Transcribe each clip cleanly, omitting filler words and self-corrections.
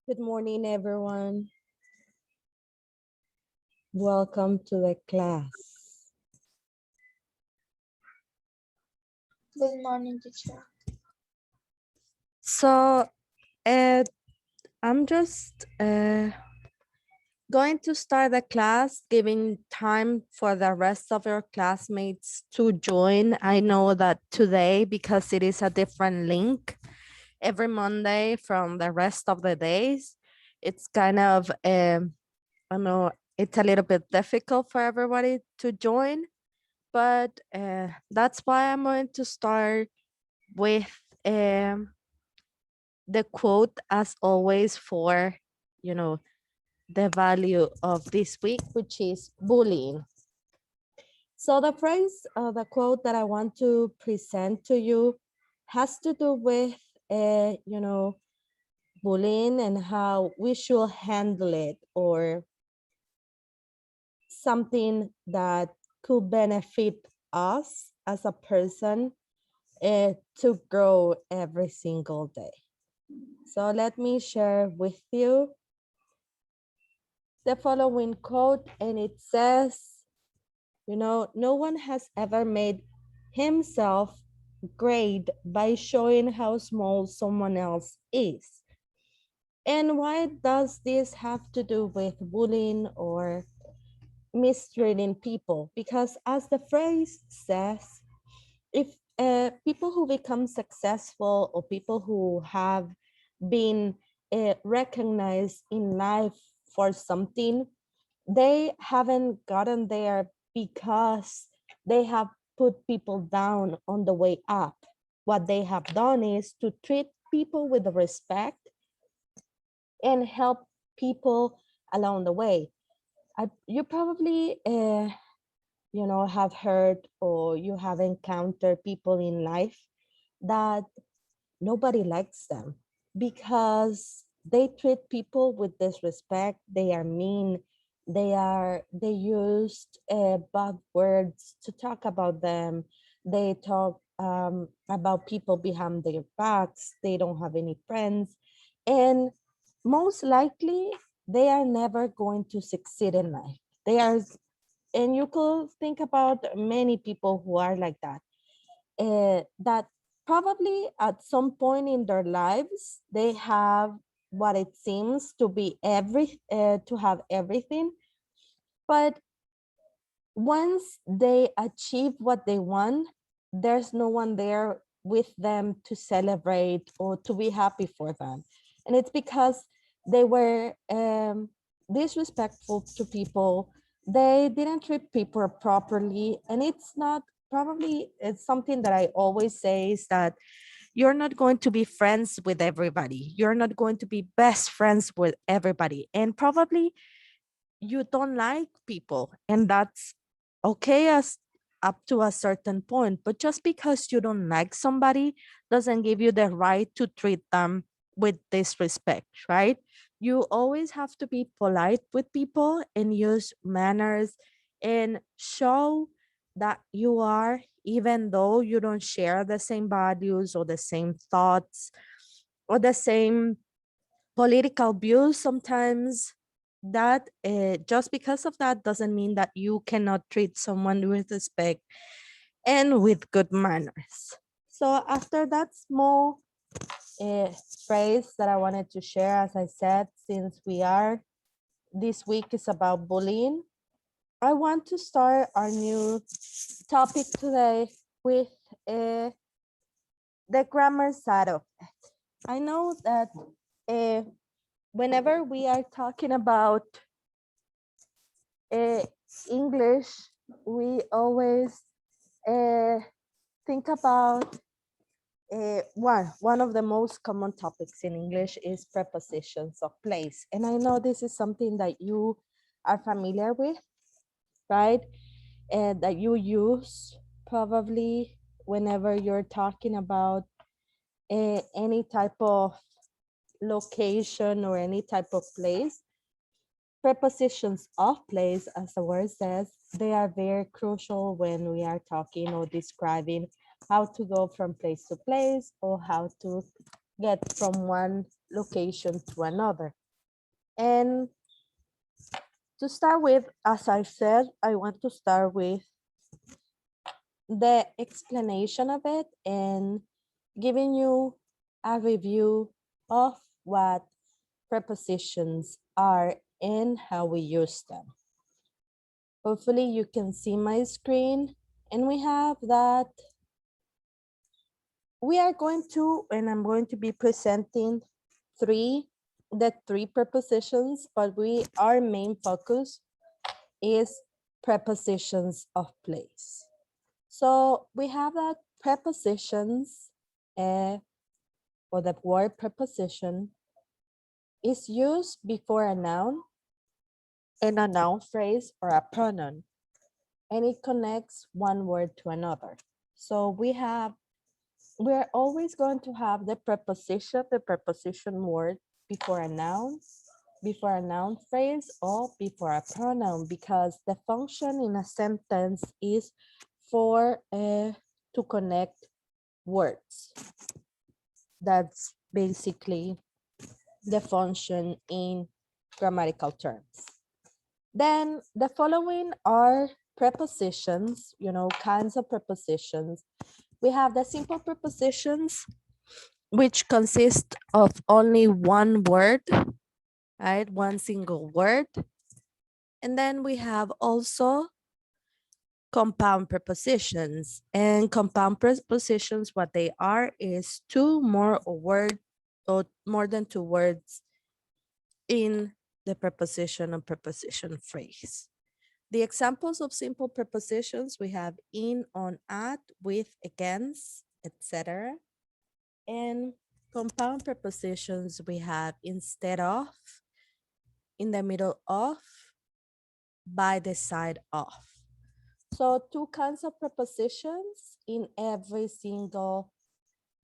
Good morning, everyone. Welcome to the class. Good morning, teacher. So, I'm just going to start the class, giving time for the rest of your classmates to join. I know that today, because it is a different link, every Monday from the rest of the days, it's kind of, I know it's a little bit difficult for everybody to join. But that's why I'm going to start with the quote as always for, you know, the value of this week, which is bullying. So the phrase, the quote that I want to present to you has to do with, bullying and how we should handle it, or something that could benefit us as a person to grow every single day. So let me share with you the following quote, and it says, no one has ever made himself great by showing how small someone else is. And why does this have to do with bullying or mistreating people? Because as the phrase says, if people who become successful or people who have been recognized in life for something, they haven't gotten there because they have put people down on the way up. What they have done is to treat people with respect and help people along the way. You probably have heard or you have encountered people in life that nobody likes them because they treat people with disrespect. They are mean. They used bad words to talk about them. They talk about people behind their backs. They don't have any friends, and most likely they are never going to succeed in life. They are, and you could think about many people who are like that, that probably at some point in their lives they have what it seems to be to have everything, but once they achieve what they want, there's no one there with them to celebrate or to be happy for them. And it's because they were disrespectful to people. They didn't treat people properly. And it's not, probably it's something that I always say, is that you're not going to be friends with everybody. You're not going to be best friends with everybody. And probably you don't like people, and that's okay as up to a certain point. But just because you don't like somebody doesn't give you the right to treat them with disrespect, right? You always have to be polite with people and use manners and show that you are, even though you don't share the same values or the same thoughts or the same political views. Sometimes that just because of that doesn't mean that you cannot treat someone with respect and with good manners. So after that small uh, phrase that I wanted to share, as I said, since this week is about bullying, I want to start our new topic today with uh, the grammar side of it. I know that uh, whenever we are talking about uh, English, we always uh, think about one of the most common topics in English is prepositions of place. And I know this is something that you are familiar with, right? And that you use probably whenever you're talking about any type of location or any type of place. Prepositions of place, as the word says, they are very crucial when we are talking or describing how to go from place to place or how to get from one location to another. And to start with, as I said, I want to start with the explanation of it and giving you a review of what prepositions are and how we use them. Hopefully you can see my screen, and we have that we are going to, and I'm going to be presenting the three prepositions, but our main focus is prepositions of place. So we have that prepositions, or the word preposition is used before a noun and a noun phrase or a pronoun, and it connects one word to another. So we're always going to have the preposition word before a noun phrase, or before a pronoun, because the function in a sentence is for to connect words. That's basically the function in grammatical terms. Then the following are prepositions, kinds of prepositions. We have the simple prepositions, which consist of only one word, right? One single word. And then we have also compound prepositions. And compound prepositions, what they are is two more or more than two words in the preposition and preposition phrase. The examples of simple prepositions we have in, on, at, with, against, etc. And compound prepositions we have instead of, in the middle of, by the side of. So two kinds of prepositions in every single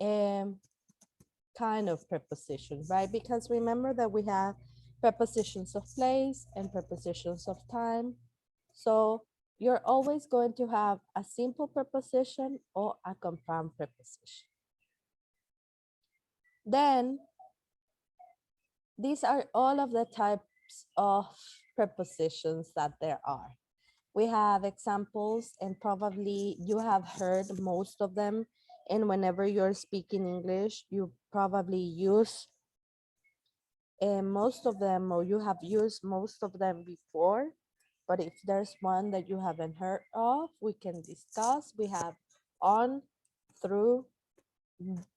kind of preposition, right? Because remember that we have prepositions of place and prepositions of time. So you're always going to have a simple preposition or a compound preposition. Then these are all of the types of prepositions that there are. We have examples, and probably you have heard most of them. And whenever you're speaking English, you probably use most of them, or you have used most of them before. But if there's one that you haven't heard of, we can discuss. We have on, through,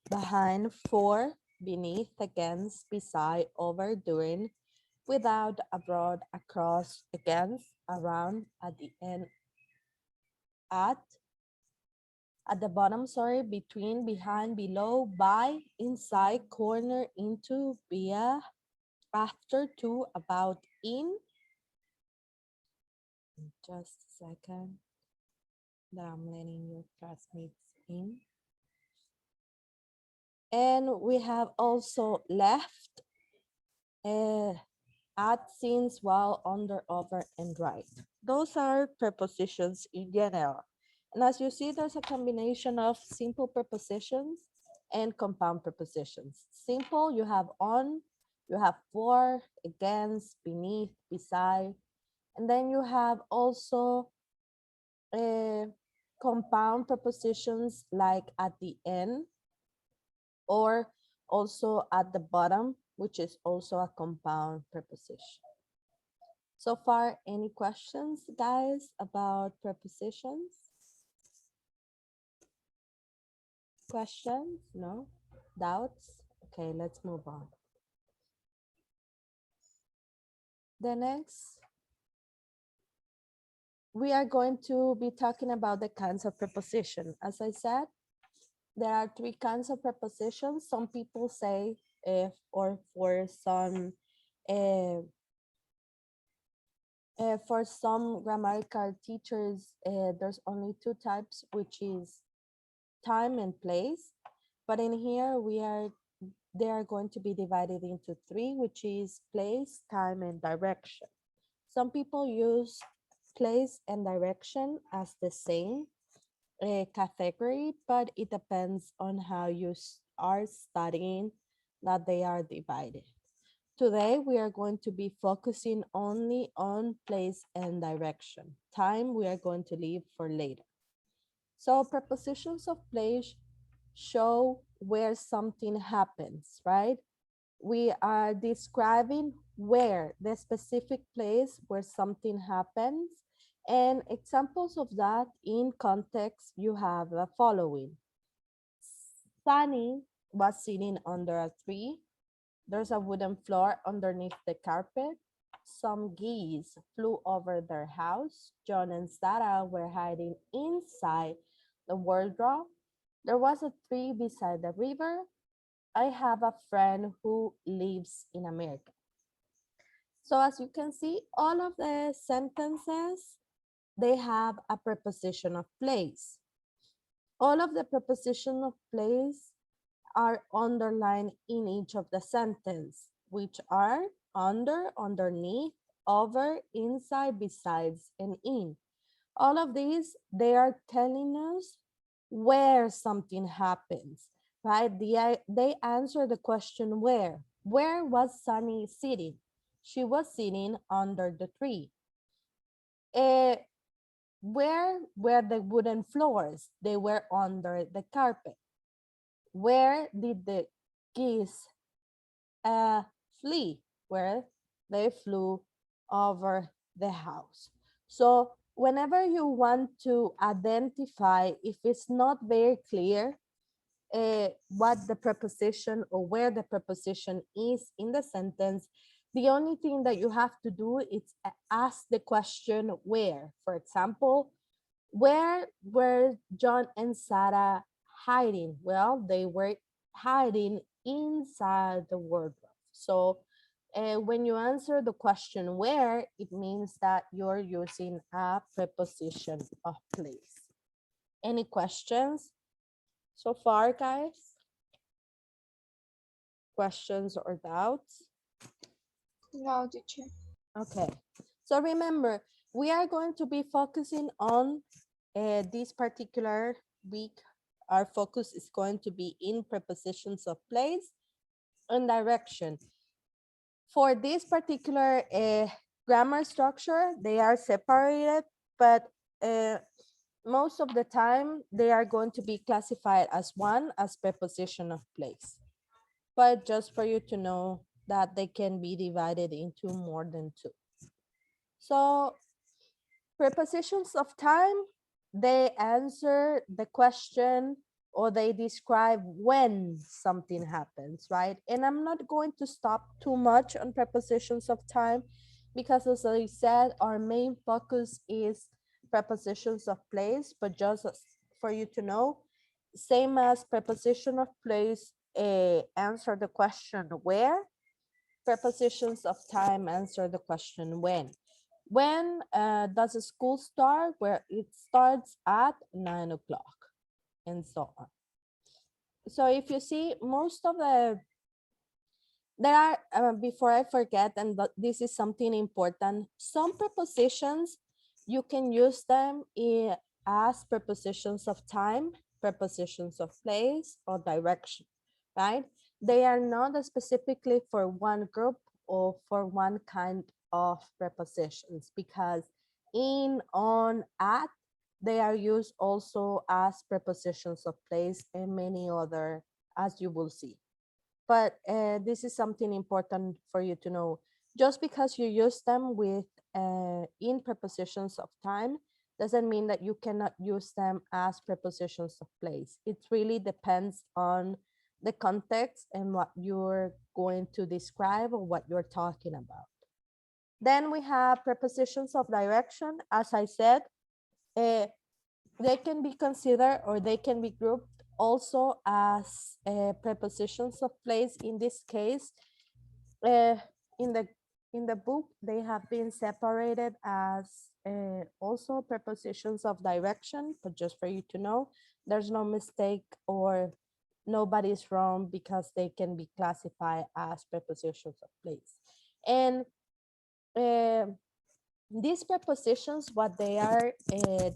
behind, for, beneath, against, beside, over, during, without, abroad, across, against, around, at the end, at the bottom, sorry, between, behind, below, by, inside, corner, into, via, after, to, about, in. Just a second that I'm letting your classmates in. And we have also left, at, since, while, under, over, and right. Those are prepositions in general. And as you see, there's a combination of simple prepositions and compound prepositions. Simple, you have on, you have for, against, beneath, beside. And then you have also compound prepositions like at the end, or also at the bottom, which is also a compound preposition. So far, any questions, guys, about prepositions? Questions? No? Doubts? Okay, let's move on. The next, we are going to be talking about the kinds of preposition. As I said, there are three kinds of prepositions. Some people say, or for some grammatical teachers, there's only two types, which is time and place. But in here, they are going to be divided into three, which is place, time, and direction. Some people use place and direction as the same category, but it depends on how you are studying that they are divided. Today, we are going to be focusing only on place and direction. Time, we are going to leave for later. So prepositions of place show where something happens, right? We are describing where, the specific place where something happens. And examples of that in context, you have the following. Sunny was sitting under a tree. There's a wooden floor underneath the carpet. Some geese flew over their house. John and Sarah were hiding inside the wardrobe. There was a tree beside the river. I have a friend who lives in America. So as you can see, all of the sentences, they have a preposition of place. All of the preposition of place are underlined in each of the sentence, which are under, underneath, over, inside, besides, and in. All of these, they are telling us where something happens, right? They answer the question where. Where was Sunny sitting? She was sitting under the tree. Where were the wooden floors? They were under the carpet. Where did the geese flee? Where they flew over the house. So whenever you want to identify, if it's not very clear what the preposition or where the preposition is in the sentence, the only thing that you have to do is ask the question where. For example, where were John and Sarah hiding? Well, they were hiding inside the wardrobe. So when you answer the question where, it means that you're using a preposition of place. Any questions so far, guys? Questions or doubts? No, teacher. Okay, so remember, we are going to be focusing on this particular week. Our focus is going to be in prepositions of place and direction. For this particular grammar structure, they are separated, but most of the time they are going to be classified as one as preposition of place. But just for you to know that they can be divided into more than two. So prepositions of time, they answer the question or they describe when something happens, right? And I'm not going to stop too much on prepositions of time because as I said, our main focus is prepositions of place, but just for you to know, same as preposition of place, answer the question where, prepositions of time answer the question when. When does a school start? Where it starts at 9 o'clock and so on. So if you see most of there are, before I forget, and this is something important, some prepositions, you can use them as prepositions of time, prepositions of place, or direction, right? They are not specifically for one group or for one kind of prepositions because in, on, at, they are used also as prepositions of place and many other, as you will see. But this is something important for you to know. Just because you use them with in prepositions of time doesn't mean that you cannot use them as prepositions of place. It really depends on the context and what you're going to describe or what you're talking about. Then we have prepositions of direction. As I said, they can be considered or they can be grouped also as prepositions of place. In this case, uh, in the book, they have been separated as also prepositions of direction, but just for you to know, there's no mistake or nobody's wrong because they can be classified as prepositions of place. And these prepositions, what they are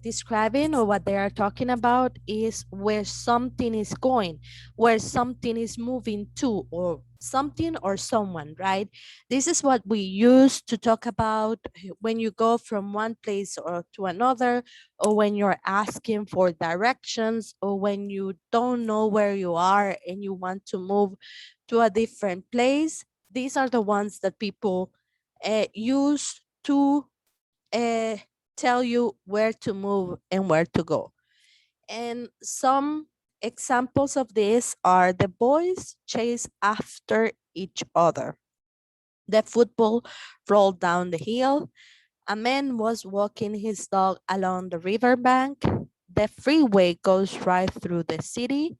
describing or what they are talking about is where something is going, where something is moving to, or something or someone, right? This is what we use to talk about when you go from one place or to another, or when you're asking for directions, or when you don't know where you are and you want to move to a different place. These are the ones that people use to uh, tell you where to move and where to go. And some examples of this are the boys chase after each other. The football rolled down the hill. A man was walking his dog along the riverbank. The freeway goes right through the city.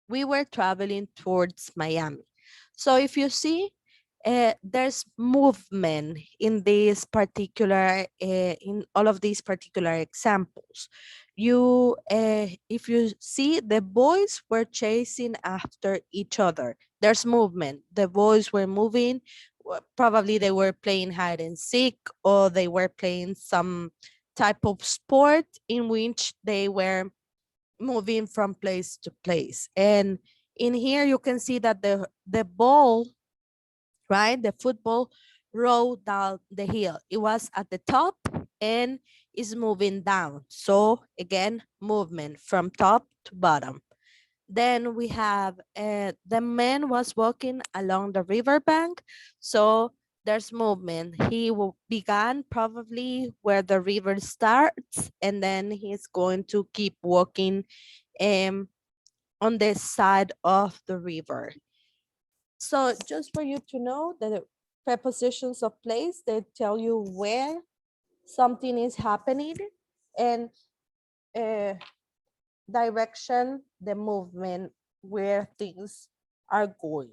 We were traveling towards Miami. So if you see, there's movement in this particular, in all of these particular examples. If you see, the boys were chasing after each other. There's movement. The boys were moving. Probably they were playing hide and seek, or they were playing some type of sport in which they were moving from place to place. And in here you can see that the ball, right, the football rolled down the hill. It was at the top and is moving down. So again, movement from top to bottom. Then we have the man was walking along the riverbank. So there's movement. He will began probably where the river starts, and then he's going to keep walking um, on the side of the river. So just for you to know that the prepositions of place, they tell you where something is happening, and uh, direction, the movement, where things are going.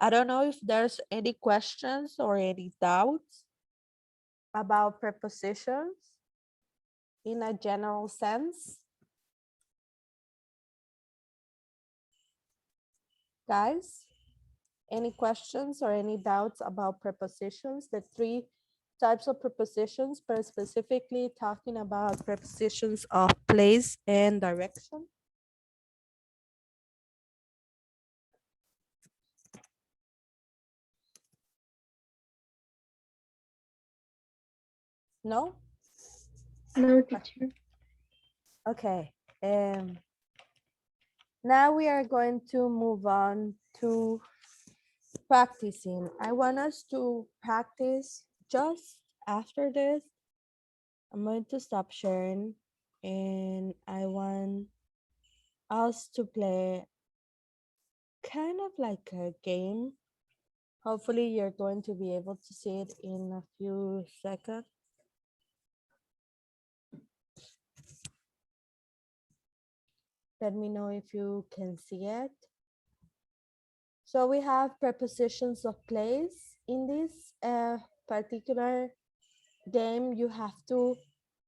I don't know if there's any questions or any doubts about prepositions in a general sense. Guys? Any questions or any doubts about prepositions? The three types of prepositions, but specifically talking about prepositions of place and direction? No? No, teacher. Okay. Now we are going to move on to practicing. I want us to practice just after this. I'm going to stop sharing, and I want us to play kind of like a game. Hopefully you're going to be able to see it in a few seconds. Let me know if you can see it. So we have prepositions of place. In this particular game, you have to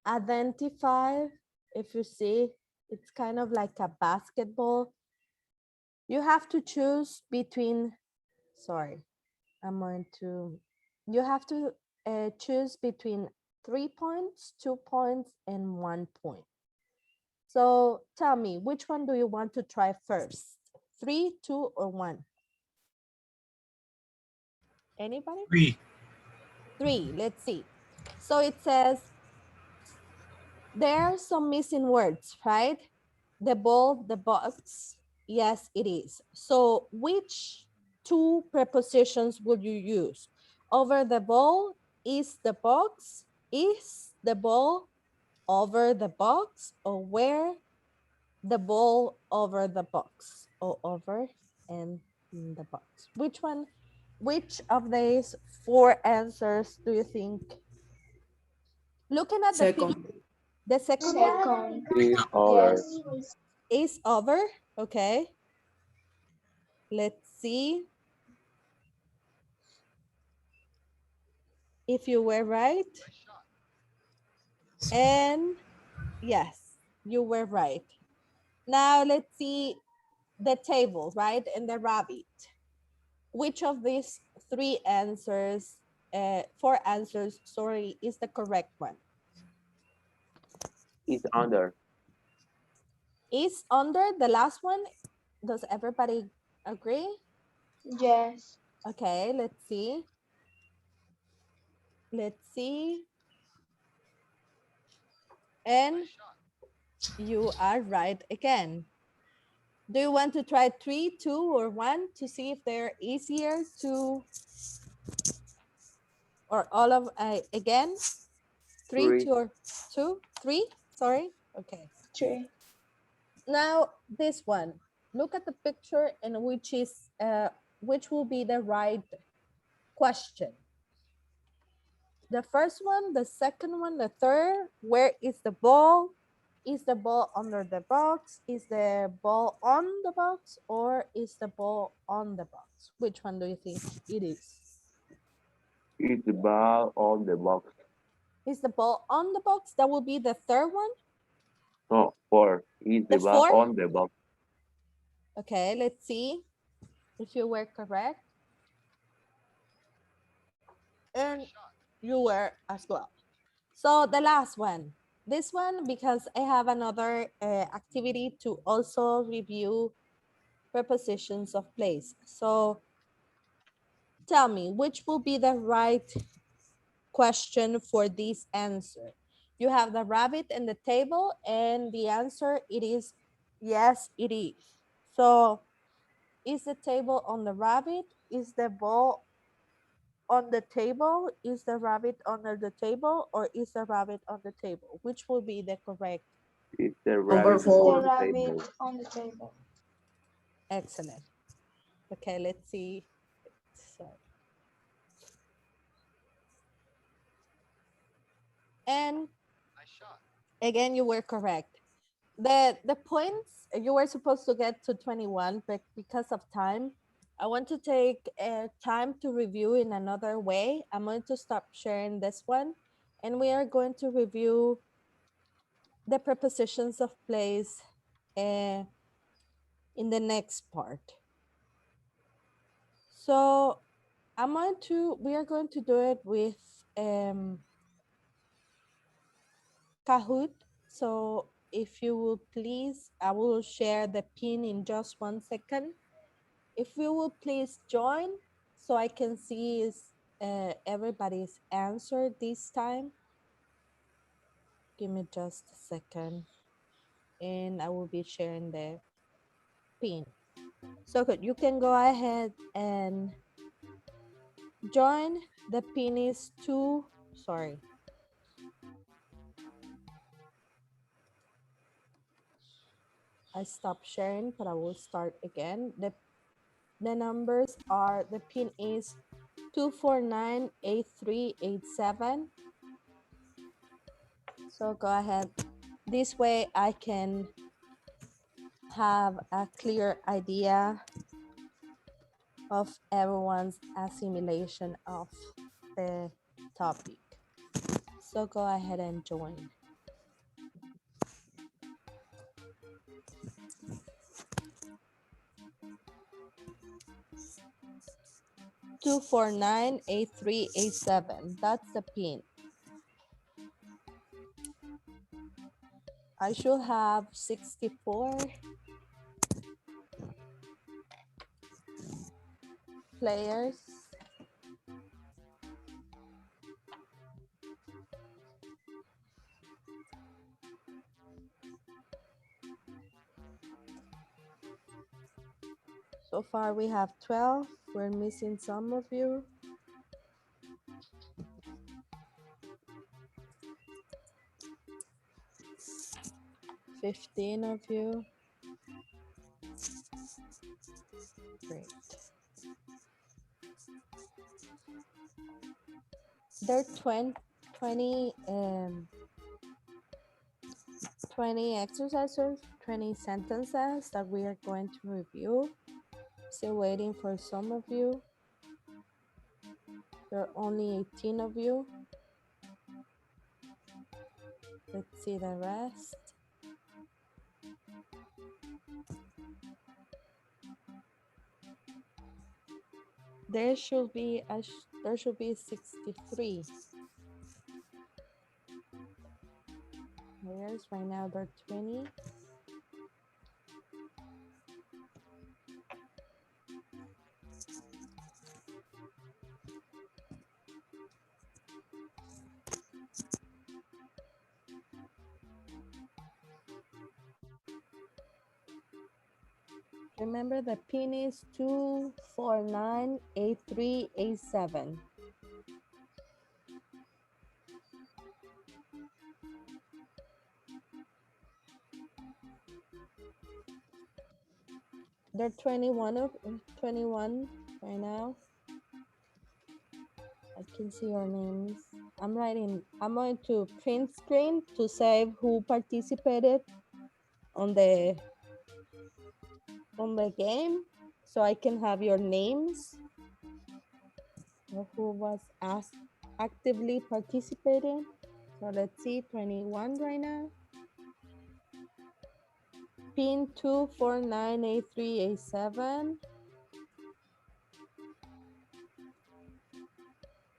identify, if you see, it's kind of like a basketball. You have to choose between, sorry, I'm going to, you have to choose between 3 points, 2 points, and 1 point. So tell me, which one do you want to try first? 3, 2, or 1? Anybody? 3. 3, let's see. So it says, there are some missing words, right? The ball, the box. Yes, it is. So which two prepositions would you use? Over the ball, is the box, is the ball over the box, or where the ball over the box, or over and in the box? Which one, which of these 4 answers do you think? Looking at the Second. picture, the second one Second. Is over. Yes. is over. Okay. Let's see if you were right. And yes, you were right. Now let's see the table, right? And the rabbit. Which of these 3 answers four answers, sorry, is the correct one. Is under. Is under the last one. Does everybody agree? Yes. Okay, let's see. Let's see. And you are right again. Do you want to try 3, 2, or 1 to see if they're easier to, or all of, again? 3, Three. 2, or 2, 3, sorry. Okay. 3. Now this one, look at the picture and which will be the right question. The first one, the second one, the third, where is the ball? Is the ball under the box? Is the ball on the box? Or is the ball on the box? Which one do you think it is? Is the ball on the box? Is the ball on the box? That will be the third one. No, four. Is The the ball fourth? on the box? Okay, let's see if you were correct. And you were as well. So the last one, this one, because I have another activity to also review prepositions of place. So tell me, which will be the right question for this answer? You have the rabbit and the table, and the answer, it is yes, it is. So is the table on the rabbit? Is the ball on the table? Is the rabbit under the table, or is the rabbit on the table? Which will be the correct? Is the Number rabbit Is the on 4. the rabbit table? on the table? Excellent. Okay, let's see. So, and again, you were correct. The points, you were supposed to get to 21, but because of time, I want to take time to review in another way. I'm going to stop sharing this one, and we are going to review the prepositions of place in the next part. So we are going to do it with Kahoot. So if you will please, I will share the pin in just 1 second. If you will please join so I can see everybody's answer this time. Give me just a second and I will be sharing the pin. So good, you can go ahead and join. The pin is sorry. I stopped sharing, but I will start again. The numbers are, the pin is 2498387. So go ahead. This way I can have a clear idea of everyone's assimilation of the topic. So go ahead and join. Two four nine 8387. That's the pin. I should have 64 players. So far we have 12. We're missing some of you. 15 of you. Great. There are 20 exercises, 20 sentences that we are going to review. Still waiting for some of you. There are only 18 of you. Let's see the rest. There should be There should be 63. Where's right now they're 20. Remember the pin is 2498387. They're 21 right now. I can see your names. I'm going to print screen to save who participated on the game, so I can have your names of who was actively participating. So let's see, 21 right now. Pin 2498387.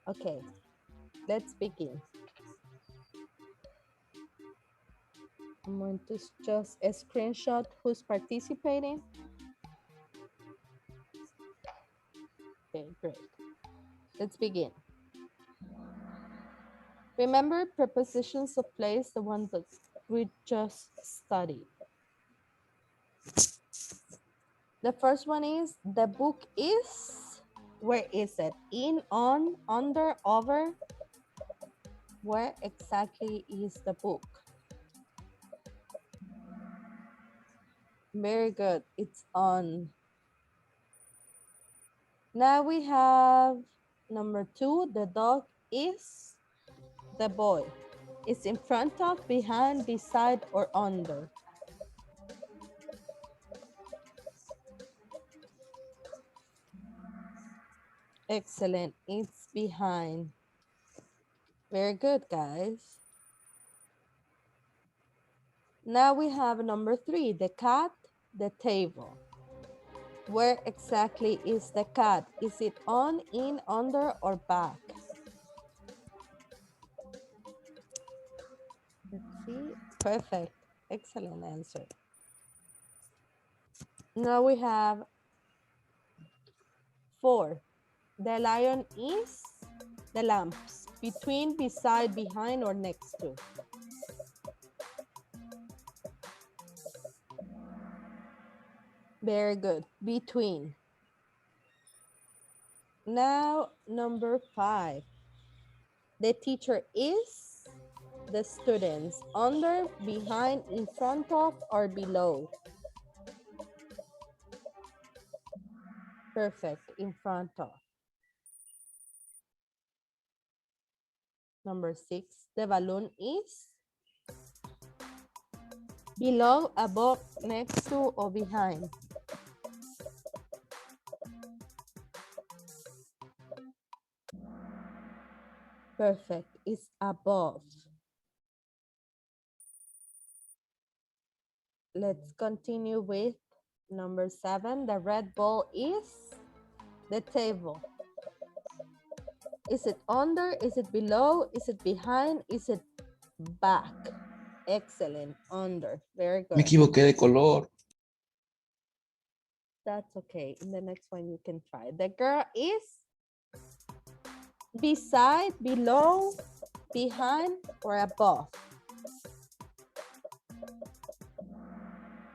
Okay, let's begin. I'm going to just a screenshot who's participating. Okay, great. Let's begin. Remember prepositions of place, the one that we just studied. The first one is the book is. Where is it? In, on, under, over. Where exactly is the book? Very good. It's on. Now we have number 2. The dog is the boy. It's in front of, behind, beside, or under. Excellent. It's behind. Very good, guys. Now we have number 3. The cat, the table. Where exactly is the cat? Is it on, in, under, or back? Let's see. Perfect. Excellent answer. Now we have 4. The lion is the lamps. Between, beside, behind, or next to. Very good. Between. Now, number 5. The teacher is the students. Under, behind, in front of, or below. Perfect. In front of. Number 6. The balloon is below, above, next to, or behind. Perfect. It's above. Let's continue with number 7. The red ball is the table. Is it under? Is it below? Is it behind? Is it back? Excellent. Under. Very Me good. equivoqué de color. That's okay. In the next one, you can try. The girl is beside, below, behind, or above.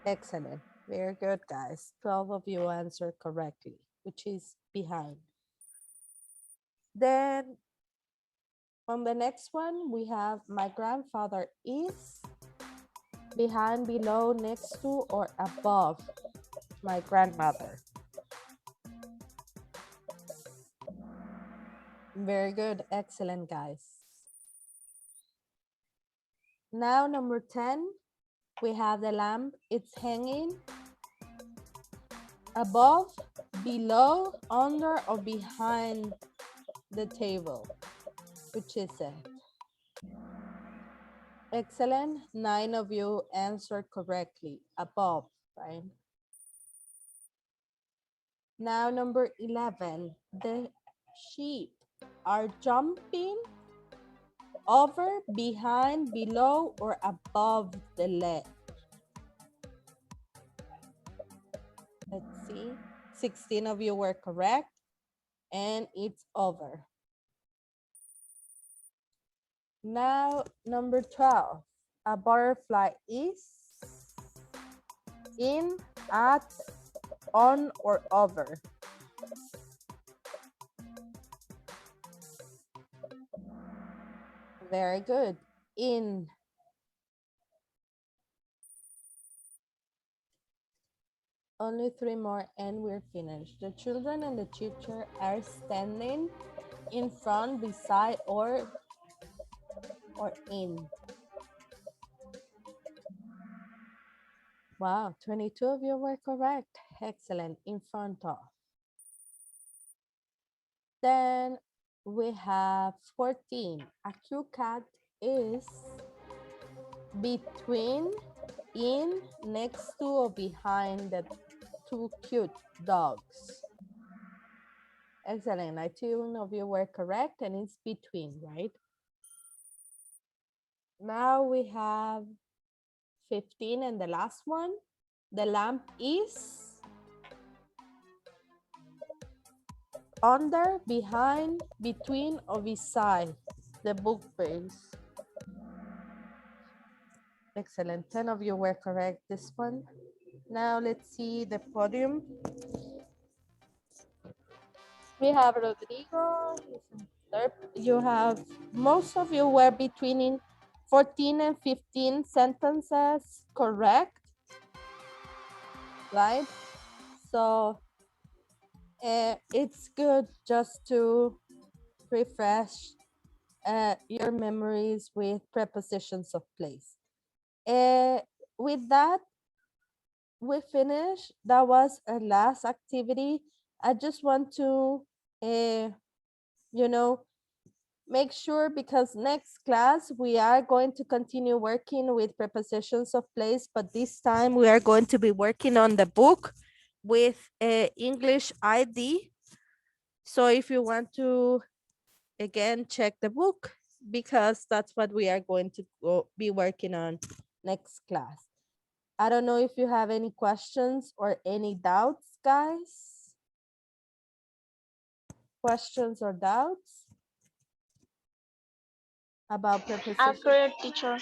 Excellent. Very good, guys. 12 of you answered correctly, which is behind. Then on the next one, we have my grandfather is behind, below, next to, or above my grandmother. Very good. Excellent, guys. Now, number 10, we have the lamp. It's hanging above, below, under, or behind the table. Which is it? Excellent. 9 of you answered correctly. Above, right? Now, number 11, the sheep. are jumping over, behind, below, or above the ledge. Let's see. 16 of you were correct, and it's over. Now, number 12. A butterfly is in, at, on, or over. Very good. In. Only 3 more and we're finished. The children and the teacher are standing in front, beside, or in. Wow, 22 of you were correct. Excellent. In front of. Then we have 14. A cute cat is between, in, next to, or behind the 2 cute dogs. Excellent. 19 of you were correct, and it's between, right? Now we have 15 and the last one. The lamp is under, behind, between, or beside the bookcase. Excellent. 10 of you were correct this one. Now let's see the podium. We have Rodrigo. You have, most of you were between 14 and 15 sentences correct, right? So it's good just to refresh your memories with prepositions of place. With that, we finished. That was our last activity. I just want to, you know, make sure, because next class we are going to continue working with prepositions of place, but this time we are going to be working on the book with English ID. So if you want to, again, check the book, because that's what we are going to be working on next class. I don't know if you have any questions or any doubts, guys. Questions or doubts about prepositions? Accurate, teacher.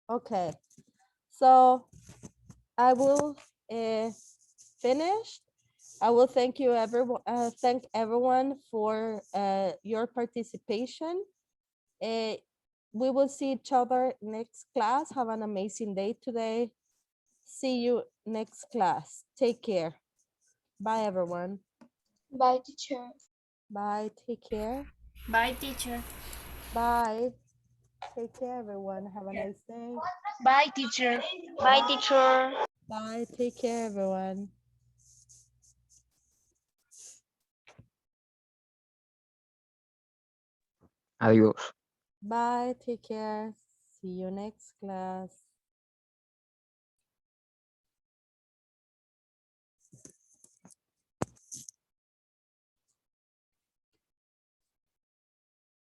Okay, so I will finish. I will thank you everyone. Thank everyone for your participation. We will see each other next class. Have an amazing day today. See you next class. Take care. Bye, everyone. Bye, teacher. Bye. Take care. Bye, teacher. Bye. Take care, everyone. Have a nice day. Bye, teacher. Bye, teacher. Bye. Take care, everyone. Adiós. Bye. Take care. See you next class.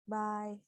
Bye.